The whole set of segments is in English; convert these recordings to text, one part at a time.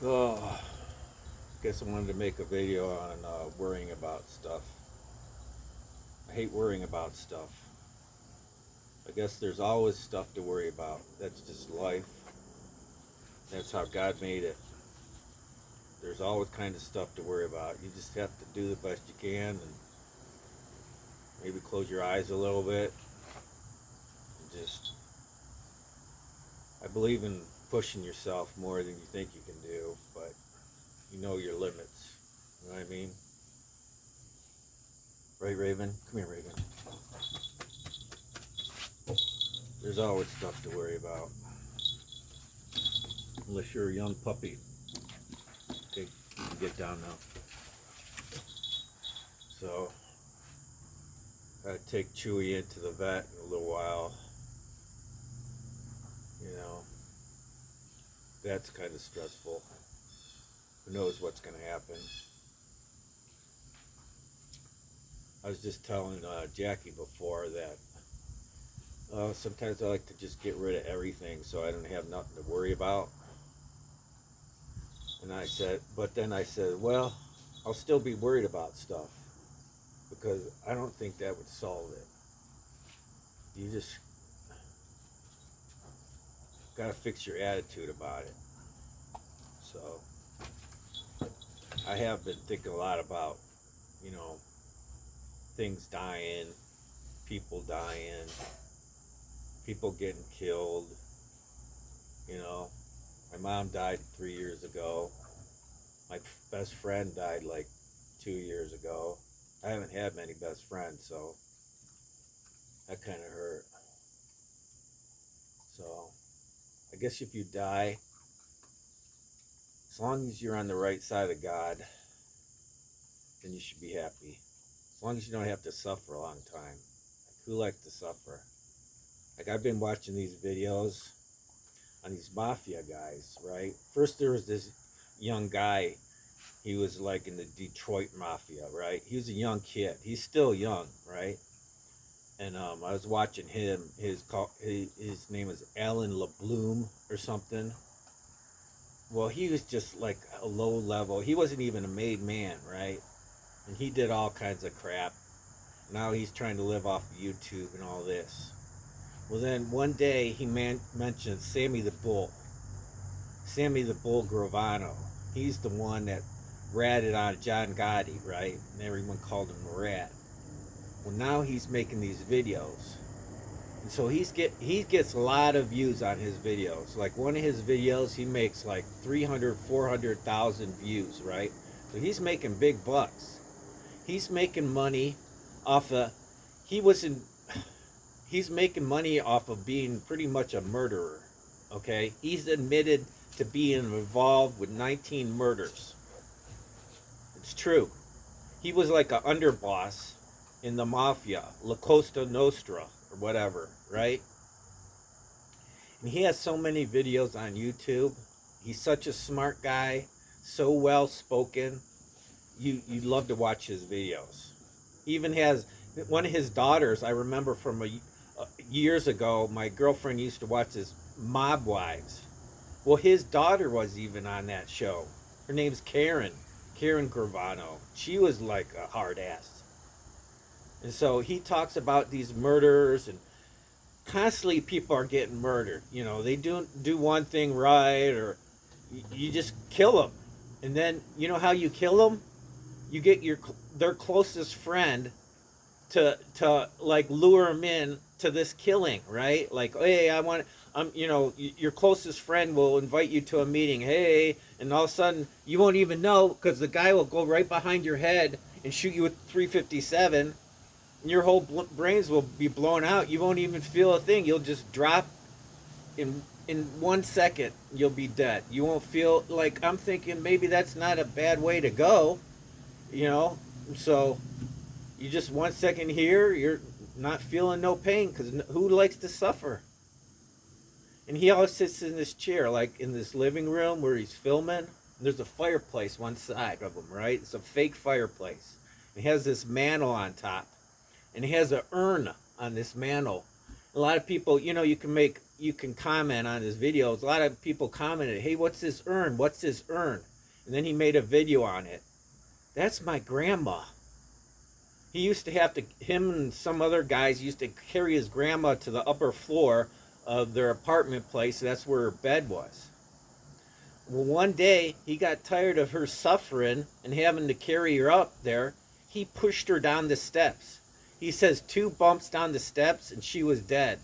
Oh, guess I wanted to make a video on worrying about stuff. I hate worrying about stuff. I guess there's always stuff to worry about. That's just life. That's how God made it. There's always kind of stuff to worry about. You just have to do the best you can and maybe close your eyes a little bit. And just, I believe in pushing yourself more than you think you can do, but you know your limits. You know what I mean? Right, Raven? Come here, Raven. There's always stuff to worry about. Unless you're a young puppy. Okay, you can get down now. So, I take Chewy into the vet in a little while. You know, that's kind of stressful. Who knows what's going to happen? I was just telling Jackie before that sometimes I like to just get rid of everything so I don't have nothing to worry about. And I said, but then I said, well, I'll still be worried about stuff because I don't think that would solve it. You just got to fix your attitude about it. So I have been thinking a lot about, you know, things dying, people dying, people getting killed. You know, my mom died 3 years ago. My best friend died like 2 years ago. I haven't had many best friends, so that kind of hurt. So I guess if you die, as long as you're on the right side of God, then you should be happy. As long as you don't have to suffer a long time. Like, who likes to suffer? Like, I've been watching these videos on these mafia guys, right? First there was this young guy. He was like in the Detroit mafia, right? He was a young kid. He's still young, right? And I was watching him. His name is Alan LeBloom or something. Well, he was just like a low level. He wasn't even a made man, right? And he did all kinds of crap. Now he's trying to live off of YouTube and all this. Well, then one day he mentioned Sammy the Bull. Sammy the Bull Gravano. He's the one that ratted on John Gotti, right? And everyone called him a rat. Well, now he's making these videos. And so he gets a lot of views on his videos. Like one of his videos, he makes like 300, 400,000 views, right? So he's making big bucks. He's making money off of, he was in, he's making money off of being pretty much a murderer, okay? He's admitted to being involved with 19 murders. It's true. He was like an underboss in the mafia, La Costa Nostra, or whatever, right? And he has so many videos on YouTube. He's such a smart guy, so well spoken. You'd love to watch his videos. He even has one of his daughters. I remember from years ago, my girlfriend used to watch his Mob Wives. Well, his daughter was even on that show. Her name's Karen Gravano. She was like a hard ass. And so he talks about these murders, and constantly people are getting murdered. You know, they do one thing right, or you just kill them. And then you know how you kill them? You get their closest friend to like lure them in to this killing, right? Like, hey, you know, your closest friend will invite you to a meeting. Hey, and all of a sudden you won't even know because the guy will go right behind your head and shoot you with 357, and your whole brains will be blown out. You won't even feel a thing. You'll just drop in 1 second. You'll be dead. You won't feel like, I'm thinking maybe that's not a bad way to go, you know. So you just 1 second here, you're not feeling no pain because who likes to suffer? And he always sits in this chair, like in this living room where he's filming. There's a fireplace one side of him, right? It's a fake fireplace. He has this mantle on top, and he has an urn on this mantle. A lot of people, you know, you can make you can comment on his videos. A lot of people commented, "Hey, what's this urn? What's this urn?" And then he made a video on it. That's my grandma. He used to have to, him and some other guys used to carry his grandma to the upper floor of their apartment place. That's where her bed was. Well, one day he got tired of her suffering and having to carry her up there. He pushed her down the steps. He says 2 bumps down the steps and she was dead.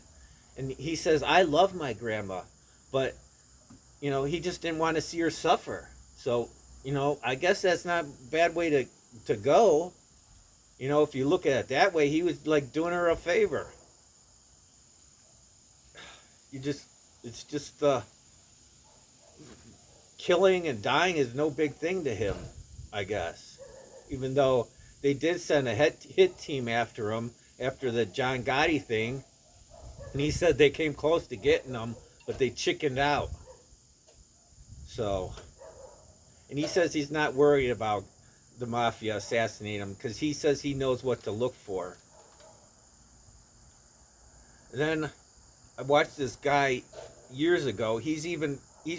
And he says, I love my grandma, but, he just didn't want to see her suffer. So, I guess that's not a bad way to go. If you look at it that way, he was like doing her a favor. It's just killing and dying is no big thing to him, I guess. Even though they did send a hit team after him after the John Gotti thing, and he said they came close to getting him, but they chickened out. So, and he says he's not worried about the mafia assassinating him because he says he knows what to look for. And then I watched this guy years ago. He's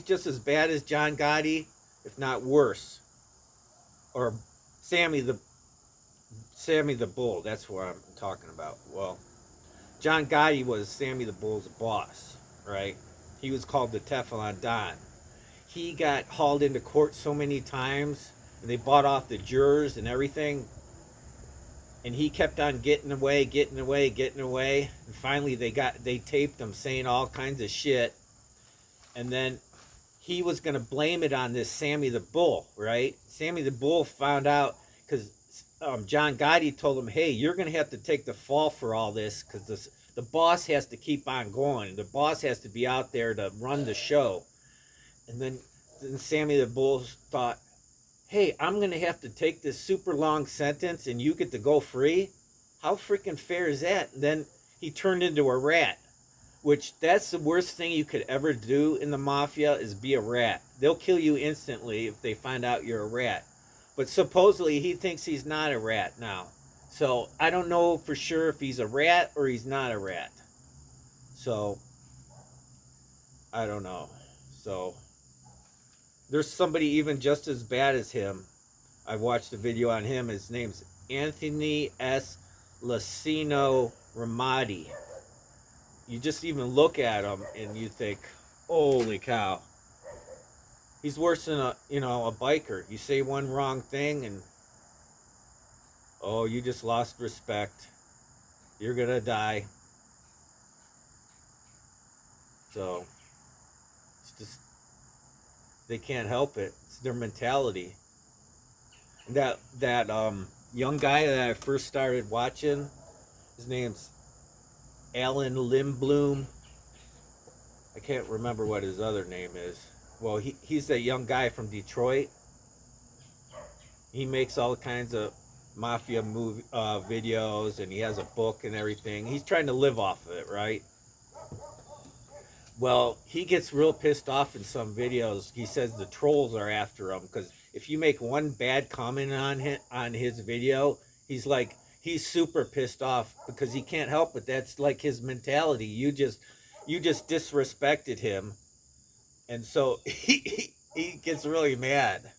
just as bad as John Gotti, if not worse. Or Sammy the Bull. That's what I'm talking about. Well, John Gotti was Sammy the Bull's boss, right? He was called the Teflon Don. He got hauled into court so many times, and they bought off the jurors and everything. And he kept on getting away. And finally they taped him saying all kinds of shit. And then he was going to blame it on this Sammy the Bull, right? Sammy the Bull found out because John Gotti told him, hey, you're going to have to take the fall for all this because the boss has to keep on going. The boss has to be out there to run the show. And then Sammy the Bull thought, hey, I'm going to have to take this super long sentence and you get to go free? How freaking fair is that? And then he turned into a rat, which that's the worst thing you could ever do in the mafia is be a rat. They'll kill you instantly if they find out you're a rat. But supposedly he thinks he's not a rat now. So I don't know for sure if he's a rat or he's not a rat. So I don't know. So there's somebody even just as bad as him. I watched a video on him. His name's Anthony S. Lacino Ramadi. You just even look at him and you think, holy cow. He's worse than a biker. You say one wrong thing and you just lost respect. You're gonna die. So it's just they can't help it. It's their mentality. And that young guy that I first started watching, his name's Alan Lindblom. I can't remember what his other name is. Well, he's that young guy from Detroit. He makes all kinds of mafia movie videos, and he has a book and everything. He's trying to live off of it, right? Well, he gets real pissed off in some videos. He says the trolls are after him because if you make one bad comment on his video, he's super pissed off because he can't help it. That's like his mentality. You just disrespected him, and so he gets really mad.